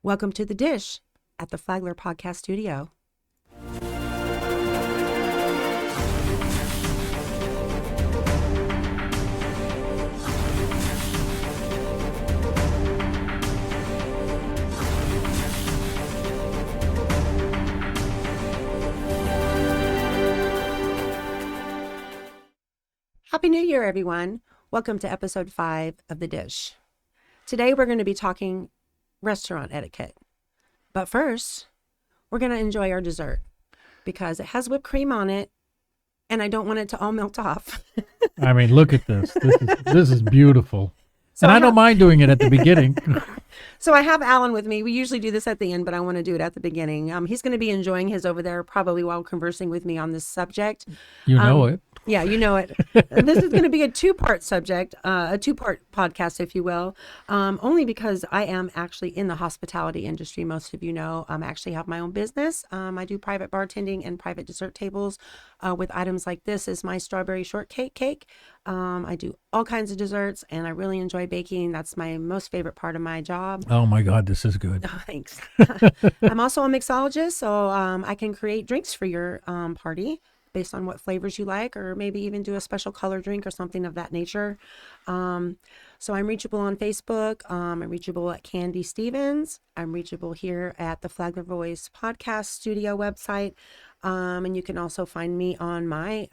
Welcome to The Dish at the Flagler Podcast Studio. Happy New Year, everyone. Welcome to episode 5 of The Dish. Today we're going to be talking restaurant etiquette. But first, we're going to enjoy our dessert because it has whipped cream on it and I don't want it to all melt off. I mean, look at this. This is beautiful. So and I don't mind doing it at the beginning. So I have Alan with me. We usually do this at the end, but I want to do it at the beginning. He's going to be enjoying his over there probably while conversing with me on this subject. You know it. Yeah, you know it. This is going to be a two-part subject, a two-part podcast, if you will, only because I am actually in the hospitality industry. Most of you know, I actually have my own business. I do private bartending and private dessert tables with items like this is my strawberry shortcake cake. I do all kinds of desserts, and I really enjoy baking. That's my most favorite part of my job. Oh, my God, this is good. Oh, thanks. I'm also a mixologist, so I can create drinks for your party based on what flavors you like, or maybe even do a special color drink or something of that nature. So I'm reachable on Facebook. I'm reachable at Kandi Stevens. I'm reachable here at the Flagler Voice Podcast Studio website. And you can also find me on my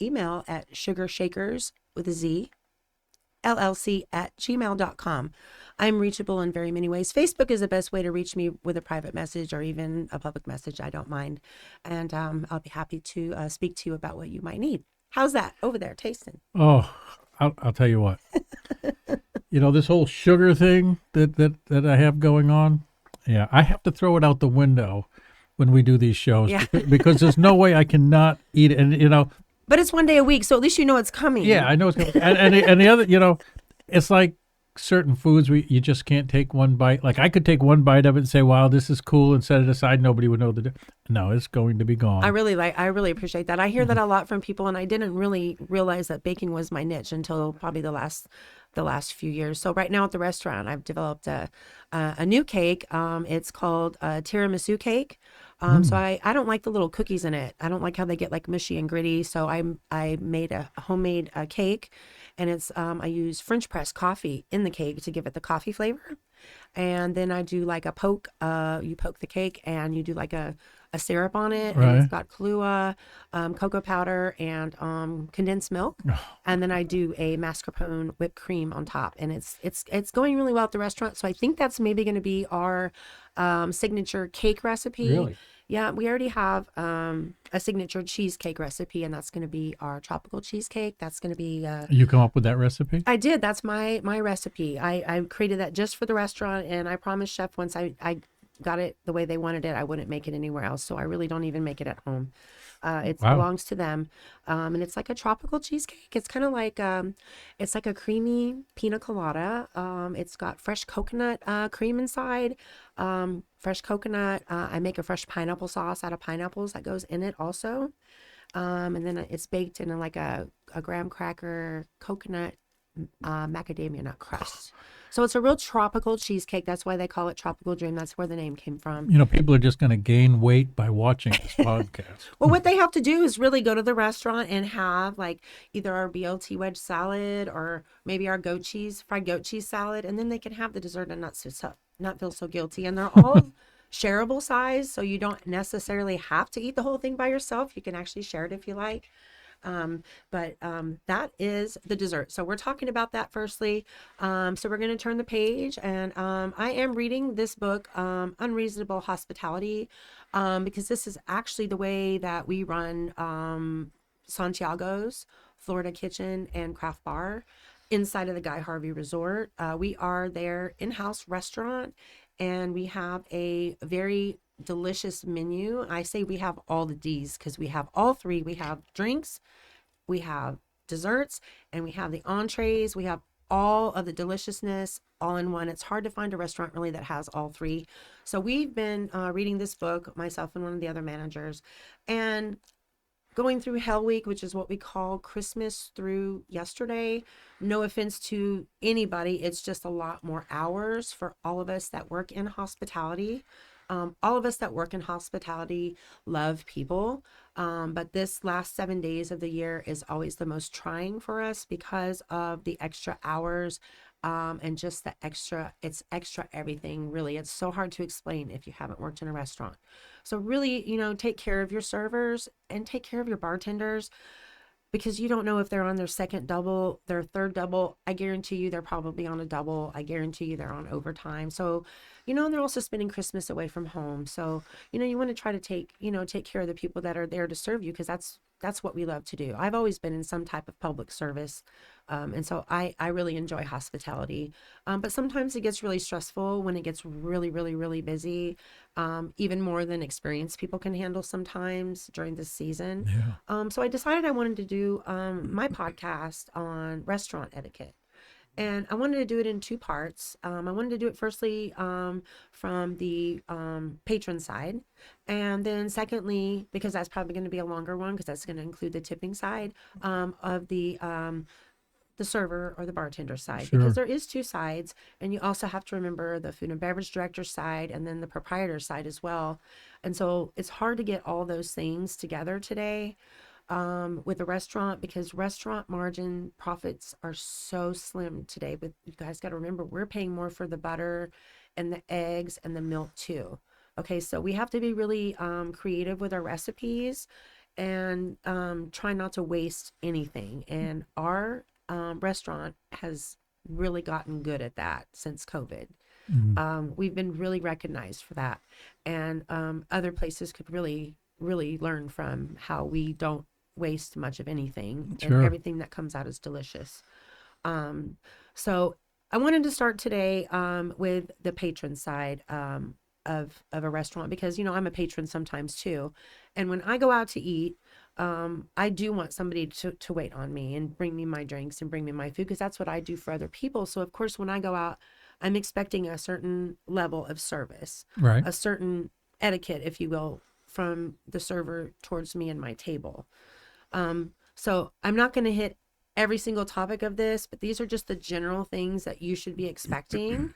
email at sugarshakers with a Z, llc@gmail.com. I'm reachable in very many ways. Facebook is the best way to reach me with a private message or even a public message. I don't mind. And I'll be happy to speak to you about what you might need. How's that over there tasting? Oh, I'll tell you what. You know, this whole sugar thing that I have going on, yeah, I have to throw it out the window when we do these shows. Yeah. Because there's no way I cannot eat it. And, you know. But it's one day a week, so at least you know it's coming. Yeah, I know it's coming. And the other, you know, it's like certain foods you just can't take one bite. Like I could take one bite of it and say, wow, this is cool, and set it aside. Nobody would know no, it's going to be gone. I really appreciate that. I hear that a lot from people, and I didn't really realize that baking was my niche until probably the last few years. So right now at the restaurant, I've developed a new cake. It's called a tiramisu cake. So I don't like the little cookies in it. I don't like how they get like mushy and gritty. So I made a homemade cake, and it's I use French press coffee in the cake to give it the coffee flavor. And then I do like a poke. You poke the cake and you do like a syrup on it, Right. and it's got Kahlua, cocoa powder, and condensed milk. And then I do a mascarpone whipped cream on top, and it's going really well at the restaurant. So I think that's maybe going to be our signature cake recipe. Really? Yeah, we already have a signature cheesecake recipe, and that's going to be our tropical cheesecake. That's going to be You come up with that recipe? I did. That's my recipe. I created that just for the restaurant, and I promised Chef once I got it the way they wanted it, I wouldn't make it anywhere else. So I really don't even make it at home. It Wow. belongs to them. And it's like a tropical cheesecake. It's kind of like, it's like a creamy pina colada. It's got fresh coconut cream inside, fresh coconut. I make a fresh pineapple sauce out of pineapples that goes in it also. And then it's baked in like a graham cracker coconut macadamia nut crust. So it's a real tropical cheesecake. That's why they call it Tropical Dream. That's where the name came from. You know, people are just going to gain weight by watching this podcast. Well, what they have to do is really go to the restaurant and have like either our BLT wedge salad or maybe our fried goat cheese salad, and then they can have the dessert and not feel so guilty. And they're all shareable size, so you don't necessarily have to eat the whole thing by yourself. You can actually share it if you like. But that is the dessert. So we're talking about that firstly. So we're going to turn the page, and I am reading this book, Unreasonable Hospitality, because this is actually the way that we run Santiago's Florida Kitchen and Craft Bar inside of the Guy Harvey Resort. We are their in-house restaurant, and we have a very delicious menu. I say we have all the D's because we have all three. We have drinks, we have desserts, and we have the entrees. We have all of the deliciousness all in one. It's hard to find a restaurant really that has all three. So we've been reading this book, myself and one of the other managers, and going through Hell Week, which is what we call Christmas through yesterday. No offense to anybody, it's just a lot more hours for all of us that work in hospitality. All of us that work in hospitality love people, but this last 7 days of the year is always the most trying for us because of the extra hours, and just the extra, it's extra everything, really. It's so hard to explain if you haven't worked in a restaurant. So really, take care of your servers and take care of your bartenders, because you don't know if they're on their second double, their third double. I guarantee you they're probably on a double. I guarantee you they're on overtime. So, and they're also spending Christmas away from home. So, you want to try to take care of the people that are there to serve you, because that's what we love to do. I've always been in some type of public service. And so I really enjoy hospitality. But sometimes it gets really stressful when it gets really, really, really busy, even more than experienced people can handle sometimes during this season. Yeah. So I decided I wanted to do my podcast on restaurant etiquette. And I wanted to do it in two parts. I wanted to do it firstly from the patron side. And then secondly, because that's probably going to be a longer one, because that's going to include the tipping side of the server or the bartender side, because Sure. there is two sides, and you also have to remember the food and beverage director side and then the proprietor side as well. And so it's hard to get all those things together today with a restaurant, because restaurant margin profits are so slim today. But you guys got to remember, we're paying more for the butter and the eggs and the milk too. Okay, so we have to be really creative with our recipes, and try not to waste anything. And our restaurant has really gotten good at that since COVID. Mhm. We've been really recognized for that. And other places could really, really learn from how we don't waste much of anything, and Sure. everything that comes out is delicious. Um, so I wanted to start today with the patron side of a restaurant, because I'm a patron sometimes too, and when I go out to eat, I do want somebody to wait on me and bring me my drinks and bring me my food, because that's what I do for other people. So of course, when I go out, I'm expecting a certain level of service, Right. a certain etiquette, if you will, from the server towards me and my table. So I'm not going to hit every single topic of this, but these are just the general things that you should be expecting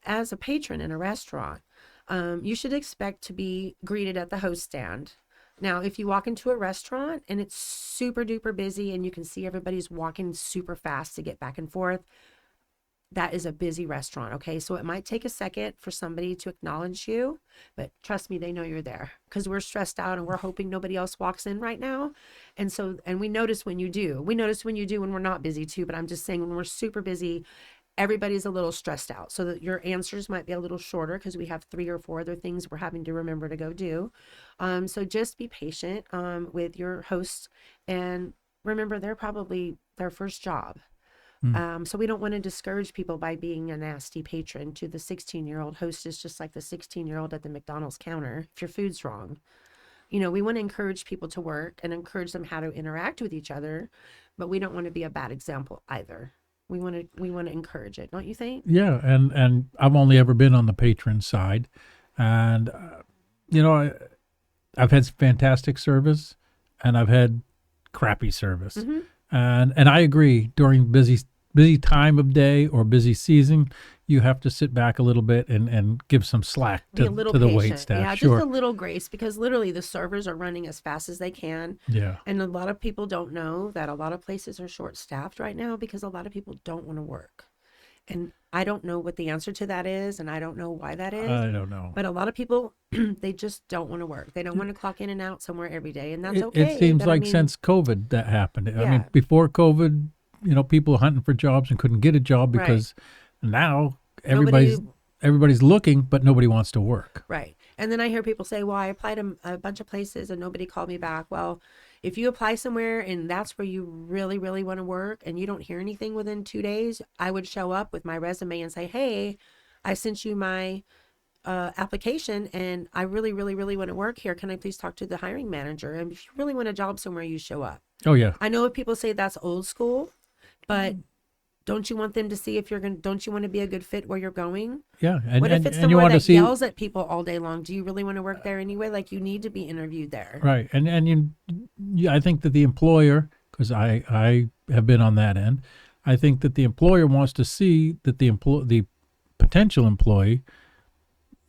as a patron in a restaurant. You should expect to be greeted at the host stand. Now, if you walk into a restaurant and it's super duper busy and you can see everybody's walking super fast to get back and forth, that is a busy restaurant. Okay, so it might take a second for somebody to acknowledge you, but trust me, they know you're there, because we're stressed out and we're hoping nobody else walks in right now. And we notice when you do. We notice when you do when we're not busy too, but I'm just saying, when we're super busy, everybody's a little stressed out, so that your answers might be a little shorter, because we have 3 or 4 other things we're having to remember to go do. So just be patient with your hosts, and remember, they're probably their first job. Mm. So we don't want to discourage people by being a nasty patron to the 16-year-old hostess, just like the 16-year-old at the McDonald's counter if your food's wrong. We want to encourage people to work and encourage them how to interact with each other, but we don't want to be a bad example either. We want to encourage it, don't you think? Yeah, and I've only ever been on the patron side, and you know, I, I've had fantastic service, and I've had crappy service, Mm-hmm. and I agree. During busy time of day or busy season, you have to sit back a little bit and give some slack Be to a little the wait patient. staff. Yeah, just Sure. a little grace, because literally the servers are running as fast as they can. Yeah. And a lot of people don't know that a lot of places are short staffed right now, because a lot of people don't want to work. And I don't know what the answer to that is, and I don't know why that is. I don't know. But a lot of people, they just don't want to work. They don't want to clock in and out somewhere every day, and that's It okay. seems But I like mean, since COVID that happened. I mean, yeah, before COVID, people hunting for jobs and couldn't get a job right. because now Nobody, everybody's looking, but nobody wants to work. right. And then I hear people say, well, I applied a bunch of places and nobody called me back. Well, if you apply somewhere and that's where you really, really want to work and you don't hear anything within 2 days, I would show up with my resume and say, hey, I sent you my application and I really, really, really want to work here. Can I please talk to the hiring manager? And if you really want a job somewhere, you show up. Oh yeah. I know people say that's old school, but Don't you want them to see if you're going to, don't you want to be a good fit where you're going? Yeah, What if it's and you somewhere want to that see yells at people all day long? Do you really want to work there anyway? Like, you need to be interviewed there. right, and I think that the employer, because I have been on that end, I think that the employer wants to see that the potential employee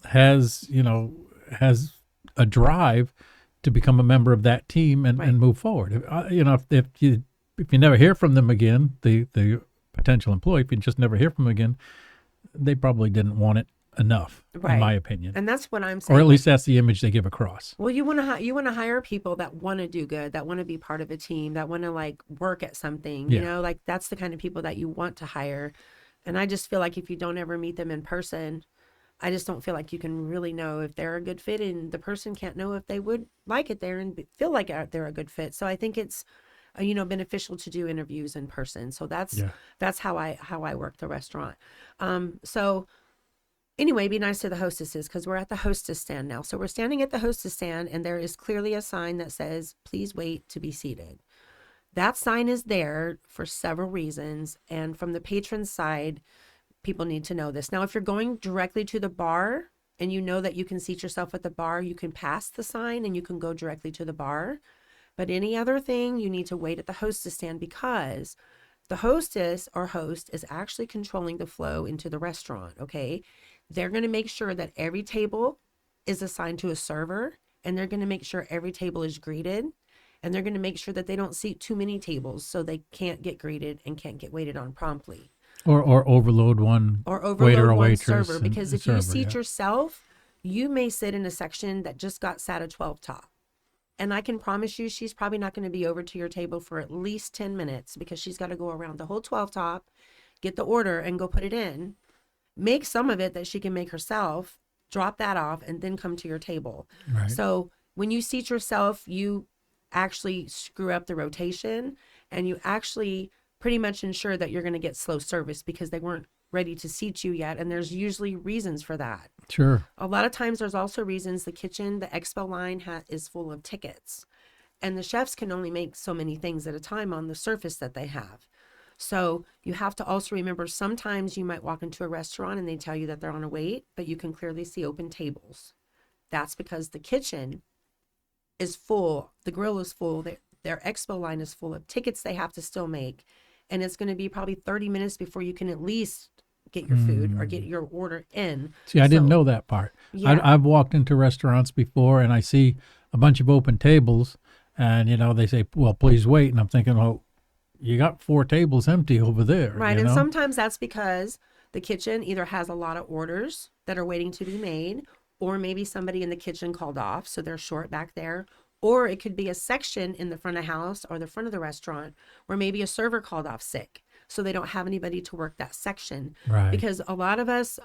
has has a drive to become a member of that team Right. and move forward. If you never hear from them again, the potential employee, if you just never hear from them again, they probably didn't want it enough, in my Right. opinion. And that's what I'm Or saying. at Like, least that's the image they give across. well, you want to hire people that want to do good, that want to be part of a team, that want to like work at something, Yeah. like that's the kind of people that you want to hire. And I just feel like if you don't ever meet them in person, I just don't feel like you can really know if they're a good fit, and the person can't know if they would like it there and feel like they're a good fit. So I think it's beneficial to do interviews in person. So Yeah. that's how I work the restaurant. So anyway, be nice to the hostesses because we're at the hostess stand now. So we're standing at the hostess stand, and there is clearly a sign that says, "Please wait to be seated." That sign is there for several reasons, and from the patron side, people need to know this. Now, if you're going directly to the bar and you know that you can seat yourself at the bar, you can pass the sign and you can go directly to the bar. But any other thing, you need to wait at the hostess stand because the hostess or host is actually controlling the flow into the restaurant, okay? They're going to make sure that every table is assigned to a server, and they're going to make sure every table is greeted, and they're going to make sure that they don't seat too many tables so they can't get greeted and can't get waited on promptly. Or overload one Or waiter overload or one waitress server, and because a if you server. seat Yeah. yourself, you may sit in a section that just got sat a 12 top. And I can promise you she's probably not going to be over to your table for at least 10 minutes because she's got to go around the whole 12 top, get the order and go put it in, make some of it that she can make herself, drop that off, and then come to your table. Right. So when you seat yourself, you actually screw up the rotation, and you actually pretty much ensure that you're going to get slow service because they weren't ready to seat you yet. And there's usually reasons for that. Sure. A lot of times there's also reasons the kitchen, the expo line is full of tickets, and the chefs can only make so many things at a time on the surface that they have. So you have to also remember sometimes you might walk into a restaurant and they tell you that they're on a wait, but you can clearly see open tables. That's because the kitchen is full, the grill is full, their expo line is full of tickets they have to still make. And it's going to be probably 30 minutes before you can at least get your food or get your order in. See, I didn't So, know that part. yeah. I've walked into restaurants before and I see a bunch of open tables, and they say, "Well, please wait," and I'm thinking, "Oh, you got 4 tables empty over there." Right. And sometimes that's because the kitchen either has a lot of orders that are waiting to be made, or maybe somebody in the kitchen called off, so they're short back there. Or it could be a section in the front of house or the front of the restaurant where maybe a server called off sick, so they don't have anybody to work that section. Right. Because a lot of us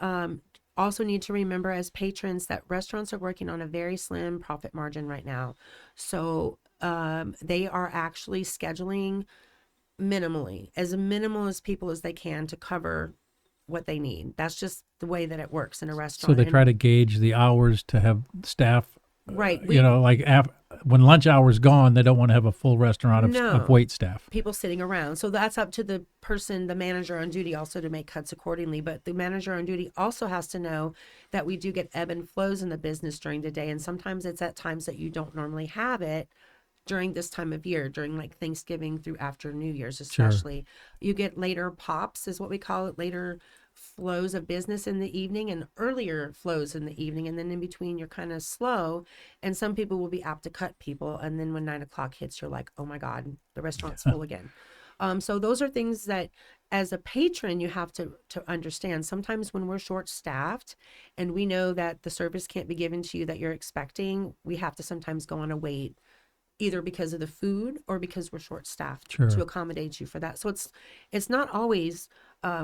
also need to remember as patrons that restaurants are working on a very slim profit margin right now. So they are actually scheduling minimally, as minimal as people as they can to cover what they need. That's just the way that it works in a So restaurant. they And try to gauge the hours to have staff. right, When lunch hour's gone, they don't want to have a full restaurant of No. wait staff. people sitting around. So that's up to the person, the manager on duty, also to make cuts accordingly. But the manager on duty also has to know that we do get ebb and flows in the business during the day. And sometimes it's at times that you don't normally have it during this time of year, during like Thanksgiving through after New Year's, especially. You get later pops, is what we call it, later flows of business in the evening and earlier flows in the evening. And then in between, you're kind of slow. And some people will be apt to cut people. And then when 9 o'clock hits, you're like, oh my God, the restaurant's full again. So those are things that as a patron, you have to understand. Sometimes when we're short staffed and we know that the service can't be given to you that you're expecting, we have to sometimes go on a wait, either because of the food or because we're short staffed Sure. to accommodate you for that. So it's not always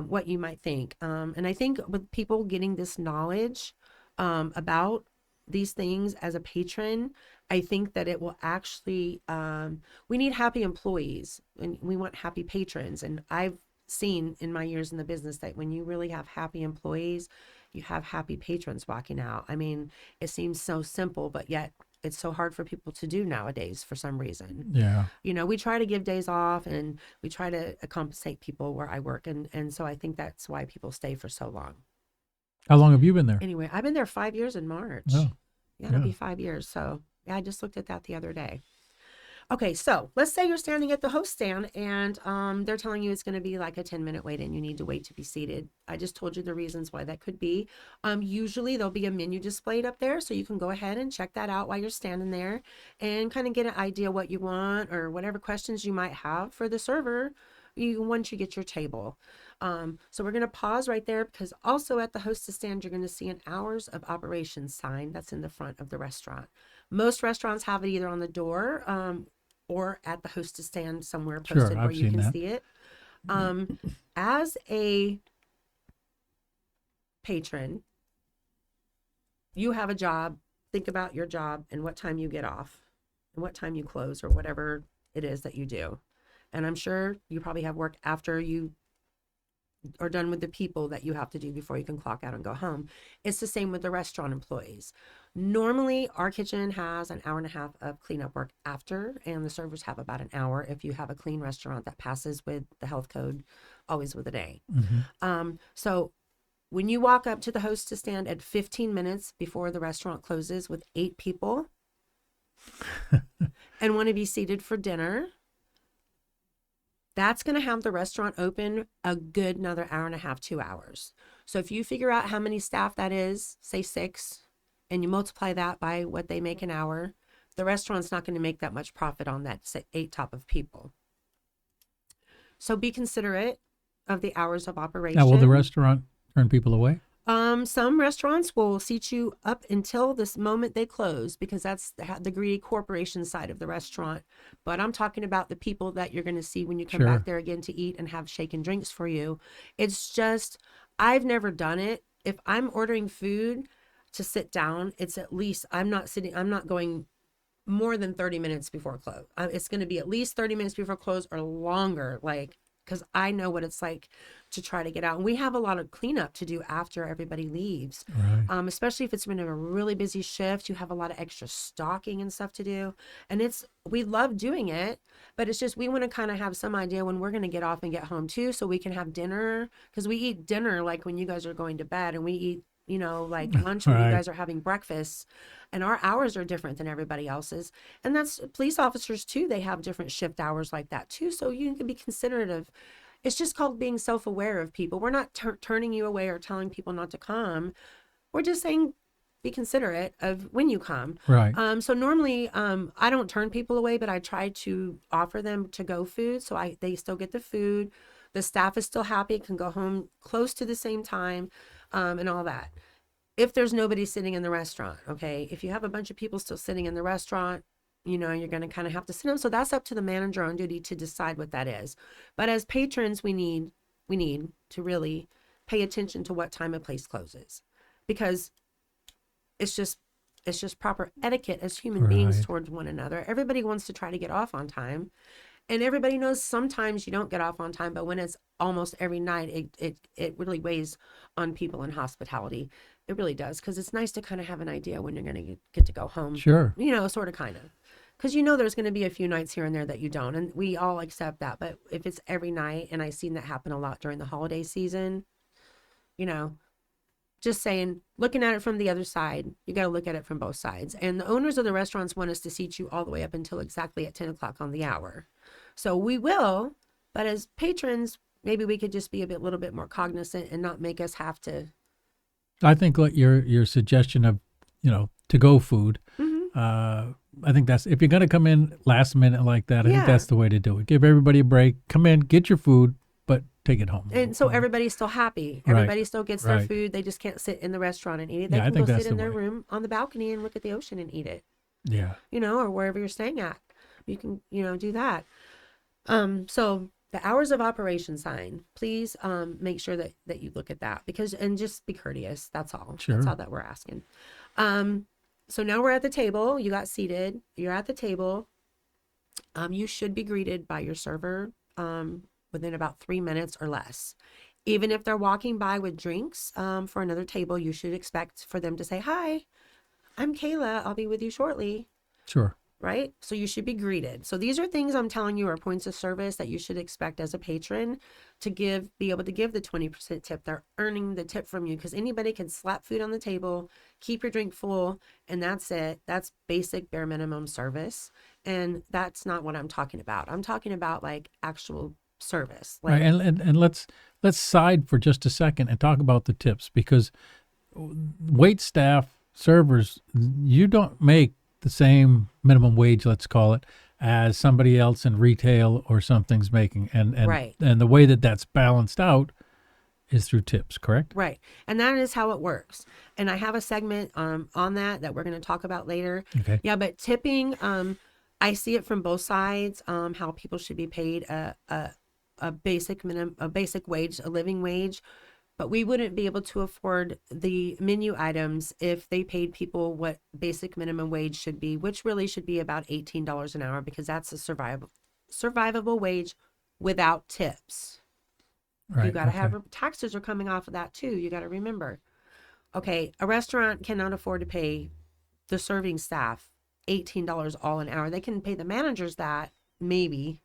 what you might think. And I think with people getting this knowledge about these things as a patron, I think that it will actually, we need happy employees and we want happy patrons. And I've seen in my years in the business that when you really have happy employees, you have happy patrons walking out. I mean, it seems so simple, but yet it's so hard for people to do nowadays for some reason. Yeah. We try to give days off and we try to compensate people where I work. And so I think that's why people stay for so long. How long have you been there? Anyway, I've been there 5 years in March. Oh, Yeah, it'll yeah. be 5 years. So yeah, I just looked at that the other day. Okay, so let's say you're standing at the host stand and they're telling you it's going to be like a 10-minute wait and you need to wait to be seated. I just told you the reasons why that could be. Usually there'll be a menu displayed up there, so you can go ahead and check that out while you're standing there and kind of get an idea what you want or whatever questions you might have for the server once you get your table. So we're going to pause right there because also at the hostess stand, you're going to see an hours of operations sign that's in the front of the restaurant. Most restaurants have it either on the door or at the hostess stand somewhere Sure, posted where I've you seen can that. see it. As a patron, you have a job. Think about your job and what time you get off and what time you close or whatever it is that you do. And I'm sure you probably have work after you are done with the people that you have to do before you can clock out and go home. It's the same with the restaurant employees. Normally, our kitchen has an hour and a half of cleanup work after, and the servers have about an hour if you have a clean restaurant that passes with the health code, always with a day. So when you walk up to the hostess stand at 15 minutes before the restaurant closes with 8 people and want to be seated for dinner, that's going to have the restaurant open a good another hour and a half, 2 hours. So if you figure out how many staff that is, say 6, and you multiply that by what they make an hour, the restaurant's not going to make that much profit on that, say, 8 top of people. So be considerate of the hours of operation. Now, will the restaurant turn people away? Some restaurants will seat you up until this moment they close because that's the greedy corporation side of the restaurant. But I'm talking about the people that you're going to see when you come Sure. back there again to eat and have shake and drinks for you. It's just, I've never done it. If I'm ordering food to sit down, it's at least, I'm not going more than 30 minutes before close. It's going to be at least 30 minutes before close or longer, because I know what it's like to try to get out. And we have a lot of cleanup to do after everybody leaves, Right. especially if it's been a really busy shift. You have a lot of extra stocking and stuff to do. And we love doing it, but it's just we want to kind of have some idea when we're going to get off and get home too, so we can have dinner. Because we eat dinner like when you guys are going to bed, and we eat like lunch when you Right. guys are having breakfast, and our hours are different than everybody else's. And that's police officers too. They have different shift hours like that too. So you can be considerate of, it's just called being self-aware of people. We're not turning you away or telling people not to come. We're just saying, be considerate of when you come. Right. So normally, I don't turn people away, but I try to offer them to-go food. So they still get the food. The staff is still happy, can go home close to the same time, and all that. If there's nobody sitting in the restaurant, okay? If you have a bunch of people still sitting in the restaurant, you're going to kind of have to sit them. So that's up to the manager on duty to decide what that is. But as patrons, we need to really pay attention to what time a place closes, because it's just proper etiquette as human beings Right. towards one another. Everybody wants to try to get off on time. And everybody knows sometimes you don't get off on time, but when it's almost every night, it really weighs on people in hospitality. It really does, because it's nice to kind of have an idea when you're going to get to go home. Sure. Sort of, kind of. Because there's going to be a few nights here and there that you don't, and we all accept that. But if it's every night, and I've seen that happen a lot during the holiday season, just saying, looking at it from the other side, you got to look at it from both sides. And the owners of the restaurants want us to seat you all the way up until exactly at 10 o'clock on the hour. So we will, but as patrons, maybe we could just be little bit more cognizant and not make us have to. I think like your suggestion of, to go food. Mm-hmm. I think that's, if you're going to come in last minute like that, I think Yeah. that's the way to do it. Give everybody a break. Come in, get your food, but take it home. And so everybody's still happy. Right. Everybody still gets their Right. food. They just can't sit in the restaurant and eat it. They Yeah, I can think go that's sit in the their way. room on the balcony and look at the ocean and eat it, Yeah. or wherever you're staying at. You can, do that. So the hours of operation sign, please make sure that you look at that, and just be courteous. That's all. Sure. That's all that we're asking. So now we're at the table. You got seated. You're at the table. You should be greeted by your server within about 3 minutes or less. Even if they're walking by with drinks for another table, you should expect for them to say, "Hi, I'm Kayla. I'll be with you shortly. Sure. Right? So you should be greeted. So these are things I'm telling you are points of service that you should expect as a patron to be able to give the 20% tip. They're earning the tip from you because anybody can slap food on the table, keep your drink full, and that's it. That's basic bare minimum service. And that's not what I'm talking about. I'm talking about like actual service. Right. Like, And let's side for just a second and talk about the tips, because wait staff, servers, you don't make the same minimum wage, let's call it, as somebody else in retail or something's making. right. And the way that that's balanced out is through tips, correct? Right. And that is how it works. And I have a segment on that we're going to talk about later. Okay. Yeah, but tipping, I see it from both sides, how people should be paid a basic minimum, a basic wage, a living wage. But we wouldn't be able to afford the menu items if they paid people what basic minimum wage should be, which really should be about $18 an hour because that's a survivable wage without tips. You Right. got to Okay. have taxes are coming off of that too. You got to remember. Okay, a restaurant cannot afford to pay the serving staff $18 all an hour. They can pay the managers that maybe,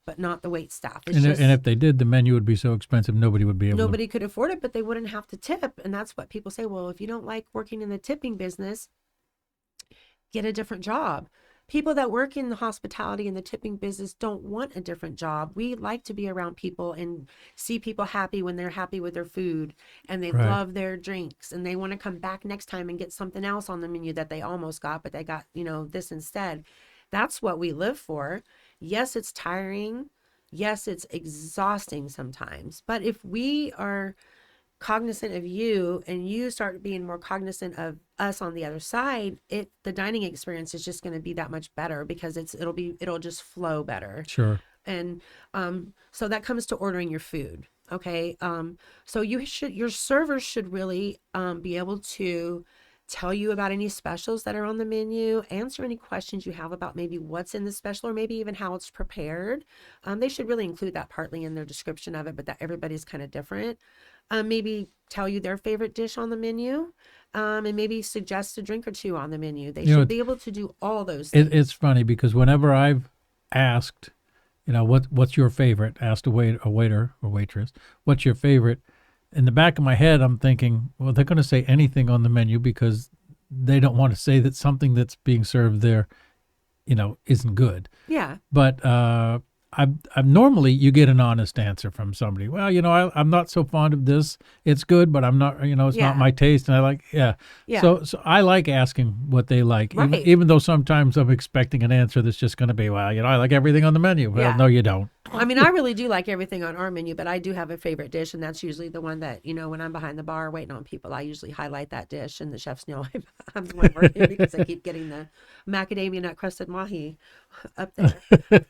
but not the wait staff. It's just And if they did, the menu would be so expensive nobody would be able to. nobody could afford it, but they wouldn't have to tip. And that's what people say. Well, if you don't like working in the tipping business, get a different job. People that work in the hospitality and the tipping business don't want a different job. We like to be around people and see people happy when they're happy with their food and they Right. love their drinks and they want to come back next time and get something else on the menu that they almost got, but they got, this instead. That's what we live for. Yes, it's tiring. Yes, it's exhausting sometimes. But if we are cognizant of you and you start being more cognizant of us on the other side, the dining experience is just going to be that much better because it'll just flow better. Sure. And so that comes to ordering your food. Okay. So your servers should really be able to tell you about any specials that are on the menu, answer any questions you have about maybe what's in the special or maybe even how it's prepared. They should really include that partly in their description of it, but that everybody's kind of different. Maybe tell you their favorite dish on the menu, and maybe suggest a drink or two on the menu. They should be able to do all those things. It's funny because whenever I've asked, what's your favorite, asked a waiter or waitress, what's your favorite? In the back of my head, I'm thinking, well, they're going to say anything on the menu because they don't want to say that something that's being served there, isn't good. Yeah. But I'm normally you get an honest answer from somebody. Well, I'm not so fond of this. It's good, but I'm not. It's Yeah. not my taste, and I like. Yeah. Yeah. So I like asking what they like, Right. even though sometimes I'm expecting an answer that's just going to be, well, I like everything on the menu. Well, Yeah. no, you don't. I mean, I really do like everything on our menu, but I do have a favorite dish, and that's usually the one that, when I'm behind the bar waiting on people, I usually highlight that dish, and the chefs know I'm the one working because I keep getting the macadamia nut crusted mahi up there.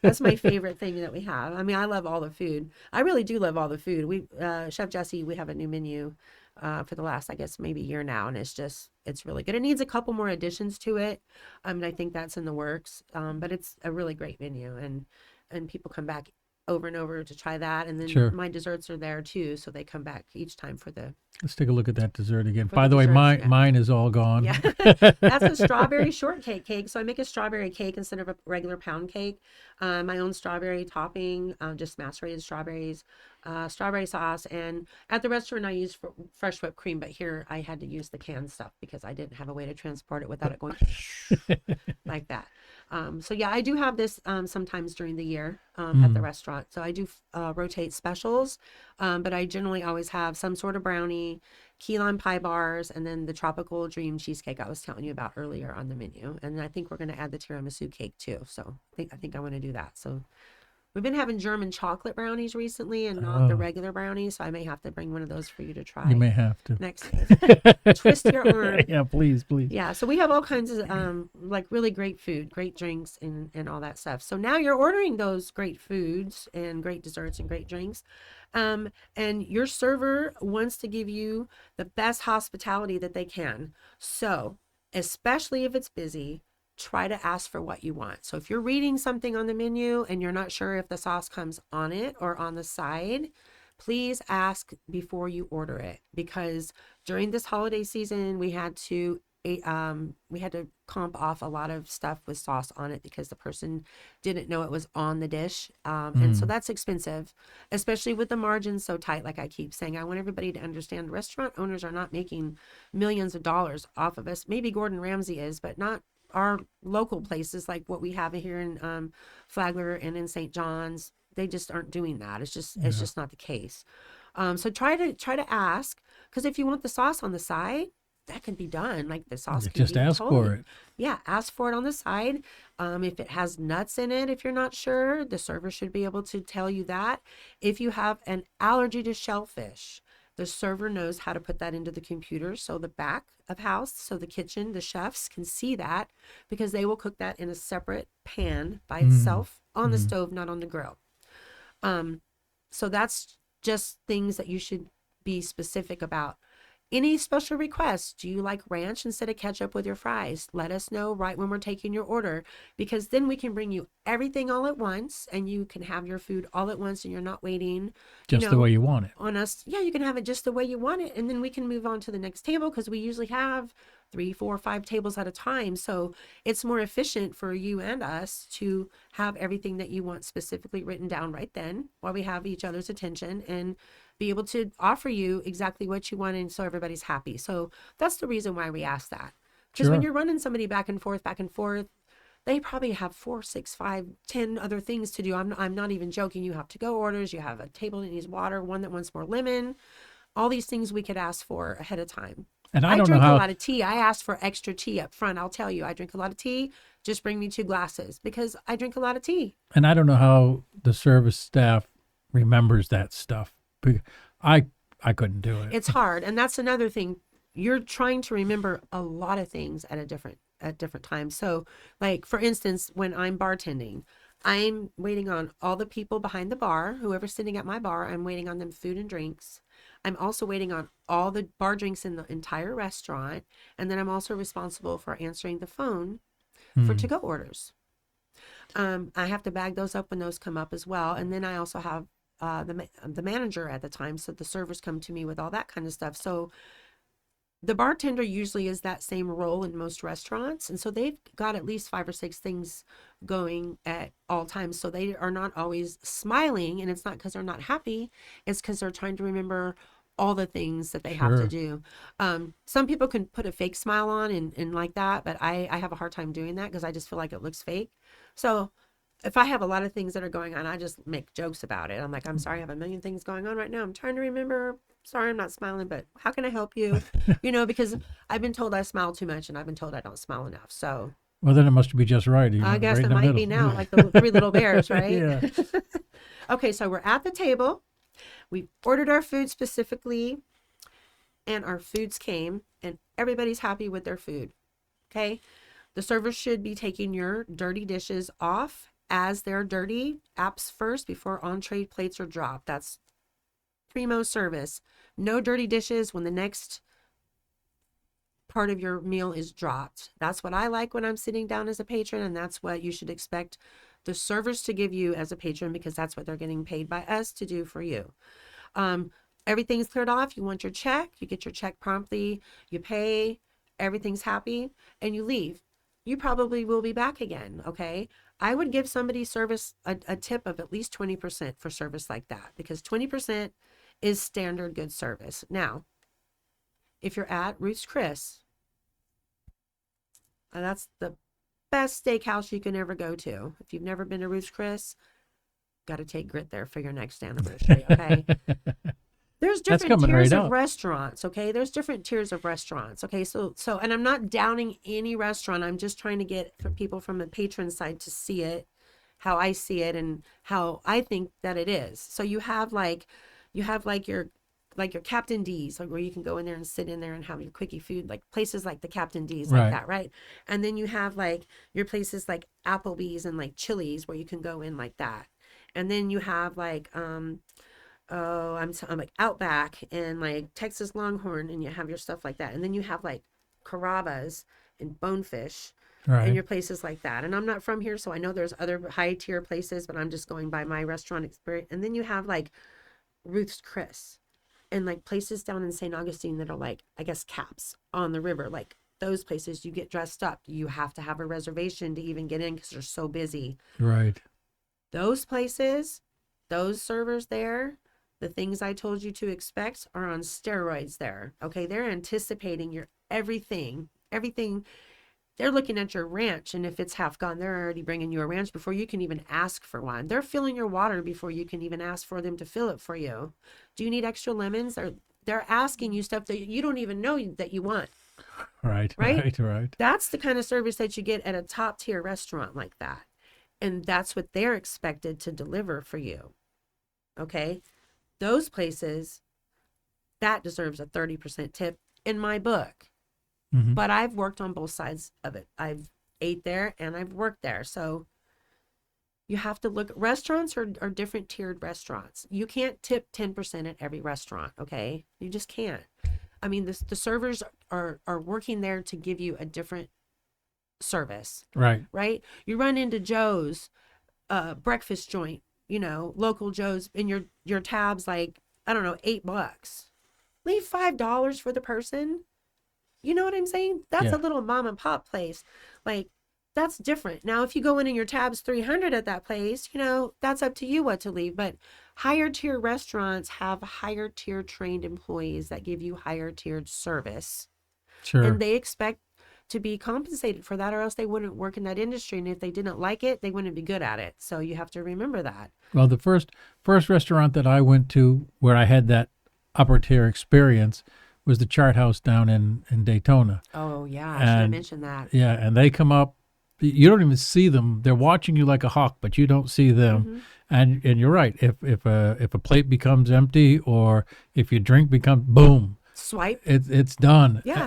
That's my favorite thing that we have. I mean, I love all the food. I really do love all the food. Chef Jesse, we have a new menu for the last, I guess, maybe year now, and it's really good. It needs a couple more additions to it. And I think that's in the works. But it's a really great menu, and people come back over and over to try that. And then Sure. my desserts are there too, so they come back each time for the Let's take a look at that dessert again. For By the the way, desserts, yeah. mine is all gone. yeah. That's a strawberry shortcake cake. So I make a strawberry cake instead of a regular pound cake. My own strawberry topping, just macerated strawberries, strawberry sauce, and at the restaurant I use fresh whipped cream, but here I had to use the canned stuff because I didn't have a way to transport it without it going like that. So yeah, I do have this sometimes during the year at the restaurant. So I do rotate specials, but I generally always have some sort of brownie, key lime pie bars, and then the tropical dream cheesecake I was telling you about earlier on the menu. And I think we're going to add the tiramisu cake too. So I think I want to do that. So we've been having German chocolate brownies recently and not the regular brownies. So I may have to bring one of those for you to try. You may have to. Next twist your arm. Yeah, please. Yeah, so we have all kinds of like really great food, great drinks, and all that stuff. So now you're ordering those great foods and great desserts and great drinks, and your server wants to give you the best hospitality that they can. So especially if it's busy, try to ask for what you want. So if you're reading something on the menu and you're not sure if the sauce comes on it or on the side, please ask before you order it, because during this holiday season, we had to we had to comp off a lot of stuff with sauce on it because the person didn't know it was on the dish. And so Mm. that's expensive, especially with the margins so tight. Like I keep saying, I want everybody to understand restaurant owners are not making millions of dollars off of us. Maybe Gordon Ramsay is, but not our local places like what we have here in Flagler and in St. John's. They just aren't doing that. It's Yeah. just not the case. So try to ask, because if you want the sauce on the side, that can be done. Like the sauce can Just be ask for totally, it. yeah, ask for it on the side. If it has nuts in it, if you're not sure, the server should be able to tell you that. If you have an allergy to shellfish, the server knows how to put that into the computer. So the back of house, so the kitchen, the chefs can see that because they will cook that in a separate pan by Mm. itself on the Mm. stove, not on the grill. Um, so that's just things that you should be specific about. Any special requests? Do you like ranch instead of ketchup with your fries? Let us know right when we're taking your order, because then we can bring you everything all at once and you can have your food all at once and you're not waiting, you Just the know, way you want it. on us. Yeah, you can have it just the way you want it. And then we can move on to the next table because we usually have three, four, five tables at a time. So it's more efficient for you and us to have everything that you want specifically written down right then while we have each other's attention and be able to offer you exactly what you want and so everybody's happy. So that's the reason why we ask that. Because when Sure. you're running somebody back and forth, they probably have four, six, five, 10 other things to do. I'm not even joking. You have to go orders. You have a table that needs water, one that wants more lemon. All these things we could ask for ahead of time. And I I don't know drink a how, lot of tea. I ask for extra tea up front. I'll tell you, I drink a lot of tea. Just bring me 2 glasses because I drink a lot of tea. the service staff remembers that stuff. I I couldn't do it. It's hard, and that's another thing. You're trying to remember a lot of things at different times. So, like for instance, when I'm bartending, I'm waiting on all the people behind the bar, whoever's sitting at my bar, I'm waiting on them food and drinks. I'm also waiting on all the bar drinks in the entire restaurant, and then I'm also responsible for answering the phone for Hmm. to-go orders. I have to bag those up when those come up as well, and then I also have the manager at the time, so the servers come to me with all that kind of stuff. So the bartender usually is that same role in most restaurants, and so they've got at least 5 or 6 things going at all times, so they are not always smiling, and it's not because they're not happy, it's because they're trying to remember all the things that they have to Sure. do. Some people can put a fake smile on and like that, but I have a hard time doing that because I just feel like it looks fake. So if I have a lot of things that are going on, I just make jokes about it. I'm like, I'm sorry, I have a million things going on right now. I'm trying to remember. Sorry, I'm not smiling, but how can I help you? Because I've been told I smile too much and I've been told I don't smile enough. So Well, then it must be just right. You I went guess right it in the might middle. be now, like the three little bears, right? Yeah. Okay, so we're at the table. We ordered our food specifically, and our foods came, and everybody's happy with their food. Okay. The server should be taking your dirty dishes off as they're dirty apps first before entree plates are dropped. That's primo service. No dirty dishes when the next part of your meal is dropped. That's what I like when I'm sitting down as a patron, and that's what you should expect the servers to give you as a patron because that's what they're getting paid by us to do for you. Um, Everything's cleared off. You want your check, you get your check promptly, you pay, everything's happy, and you leave. You probably will be back again. Okay. I would give somebody service a tip of at least 20% for service like that because 20% is standard good service. Now, if you're at Ruth's Chris, and that's the best steakhouse you can ever go to. If you've never been to Ruth's Chris, got to take Grit there for your next anniversary. Okay. There's That's different coming right tiers of up. restaurants. Okay. There's different tiers of restaurants. Okay. So, and I'm not downing any restaurant. I'm just trying to get for people from the patron side to see it, how I see it and how I think that it is. So you have like your Captain D's, like where you can go in there and sit in there and have your quickie food, like places like the Captain D's like Right. that, right? And then you have like your places like Applebee's and like Chili's where you can go in like that. And then you have like I'm like Outback and like Texas Longhorn, and you have your stuff like that. And then you have like Carrabba's and Bonefish and Right. your places like that. And I'm not from here, so I know there's other high tier places, but I'm just going by my restaurant experience. And then you have like Ruth's Chris and like places down in St. Augustine that are like, I guess, caps on the river, like those places you get dressed up. You have to have a reservation to even get in because they're so busy. Right. Those places, those servers there, the things I told you to expect are on steroids there. Okay, they're anticipating your everything. They're looking at your ranch, and if it's half gone, they're already bringing you a ranch before you can even ask for one. They're filling your water before you can even ask for them to fill it for you. Do you need extra lemons? Or they're asking you stuff that you don't even know that you want, Right. right? Right. Right. That's the kind of service that you get at a top tier restaurant like that. And that's what they're expected to deliver for you. Okay. Those places, that deserves a 30% tip in my book. Mm-hmm. But I've worked on both sides of it. I've ate there and I've worked there. So you have to look. Restaurants are different tiered restaurants. You can't tip 10% at every restaurant. Okay. You just can't. I mean, the servers are working there to give you a different service, Right. right? You run into Joe's breakfast joint, local Joe's, and your tab's like, I don't know, $8. Leave $5 for the person. You know what I'm saying? That's a Yeah. little mom and pop place. Like, that's different. Now, if you go in and your tab's 300 at that place, that's up to you what to leave. But higher tier restaurants have higher tier trained employees that give you higher tiered service. And Sure. they expect to be compensated for that, or else they wouldn't work in that industry. And if they didn't like it, they wouldn't be good at it. So you have to remember that. Well, the first restaurant that I went to where I had that upper tier experience was the Chart House down in Daytona. Oh, yeah. I should have And mentioned that. yeah, and they come up. You don't even see them. They're watching you like a hawk, but you don't see them. Mm-hmm. And you're right. If a plate becomes empty or if your drink becomes boom, Swipe. it's done. Yeah.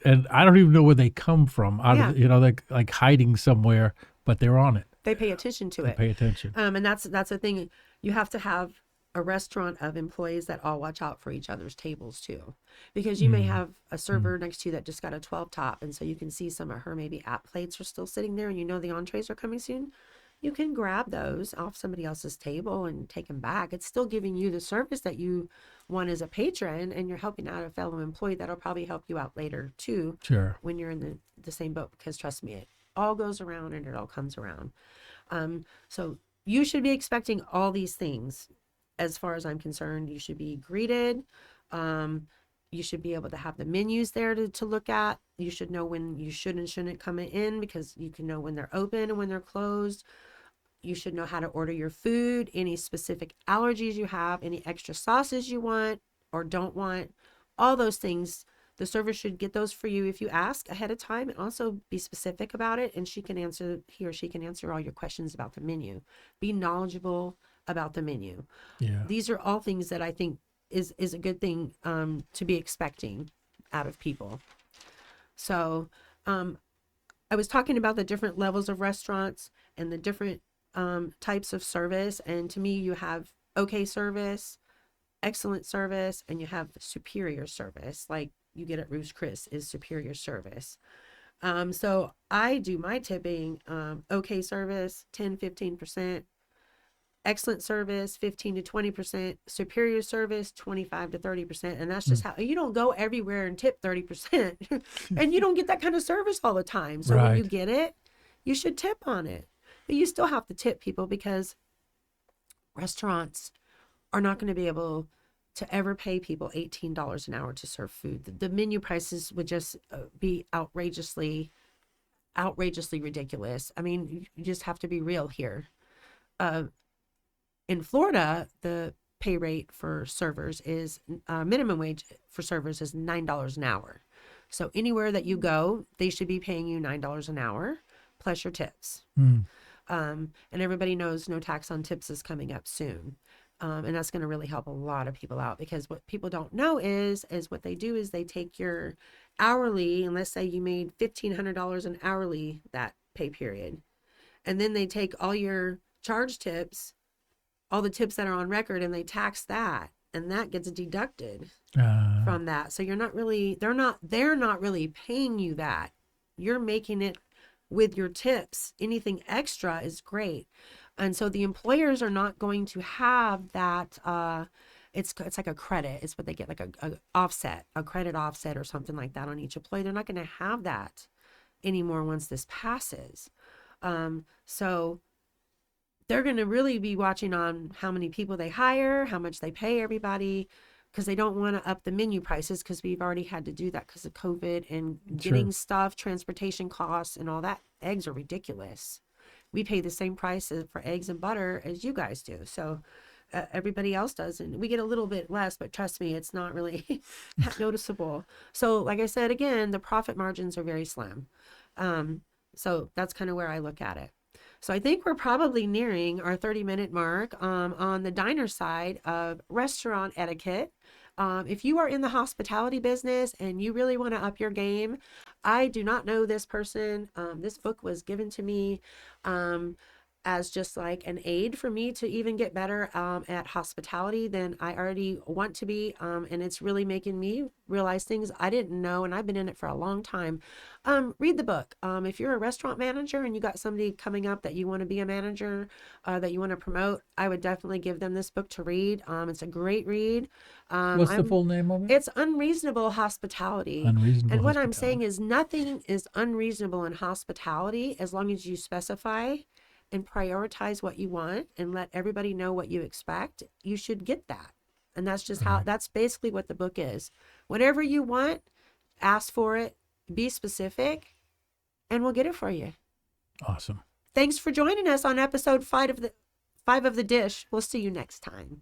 And I don't even know where they come from. Out Yeah. of like hiding somewhere, but they're on it. They pay attention to They it. pay attention. And that's the thing. You have to have a restaurant of employees that all watch out for each other's tables too, because you may have a server next to you that just got a 12 top, and so you can see some of her maybe app plates are still sitting there, and the entrees are coming soon. You can grab those off somebody else's table and take them back. It's still giving you the service that you want as a patron, and you're helping out a fellow employee that'll probably help you out later too, Sure. when you're in the same boat, because trust me, it all goes around and it all comes around. So you should be expecting all these things. As far as I'm concerned, you should be greeted. You should be able to have the menus there to look at. You should know when you should and shouldn't come in, because you can know when they're open and when they're closed. You should know how to order your food, any specific allergies you have, any extra sauces you want or don't want, all those things. The server should get those for you if you ask ahead of time, and also be specific about it. And he or she can answer all your questions about the menu. Be knowledgeable about the menu. Yeah. These are all things that I think is a good thing to be expecting out of people. So I was talking about the different levels of restaurants and the different types of service. And to me, you have okay service, excellent service, and you have superior service. Like you get at Ruth's Chris is superior service. So I do my tipping, okay service, 10-15%. Excellent service, 15 to 20%, superior service, 25 to 30%. And that's just how you don't go everywhere and tip 30%. And you don't get that kind of service all the time. So when you Right. get it, you should tip on it. But you still have to tip people, because restaurants are not going to be able to ever pay people $18 an hour to serve food. The menu prices would just be outrageously ridiculous. I mean, you just have to be real here. In Florida, the pay rate for servers is minimum wage for servers is $9 an hour. So anywhere that you go, they should be paying you $9 an hour plus your tips. Mm. And everybody knows no tax on tips is coming up soon. And that's going to really help a lot of people out, because what people don't know is what they do is they take your hourly, and let's say you made $1,500 an hourly that pay period, and then they take all your charge tips, all the tips that are on record, and they tax that, and that gets deducted from that. So they're not really paying you that. You're making it with your tips. Anything extra is great. And so the employers are not going to have it's like a credit. It's what they get, like a offset, a credit offset or something like that on each employee. They're not going to have that anymore once this passes. So they're going to really be watching on how many people they hire, how much they pay everybody, because they don't want to up the menu prices, because we've already had to do that because of COVID and Sure. getting stuff, transportation costs, and all that. Eggs are ridiculous. We pay the same price for eggs and butter as you guys do. So everybody else does. And we get a little bit less, but trust me, it's not really that noticeable. So, like I said, again, the profit margins are very slim. Um, so that's kind of where I look at it. So I think we're probably nearing our 30-minute mark on the diner side of restaurant etiquette. If you are in the hospitality business and you really want to up your game, I do not know this person. This book was given to me um, as just like an aid for me to even get better at hospitality than I already want to be. And it's really making me realize things I didn't know, and I've been in it for a long time. Read the book. If you're a restaurant manager and you got somebody coming up that you want to be a manager, that you want to promote, I would definitely give them this book to read. It's a great read. What's the I'm full name of it? It's Unreasonable Hospitality. Unreasonable And what I'm saying hospitality. is nothing is unreasonable in hospitality as long as you specify and prioritize what you want and let everybody know what you expect. You should get that. And that's just All how, right. that's basically what the book is. Whatever you want, ask for it, be specific, and we'll get it for you. Awesome. Thanks for joining us on episode 5 of the Dish. We'll see you next time.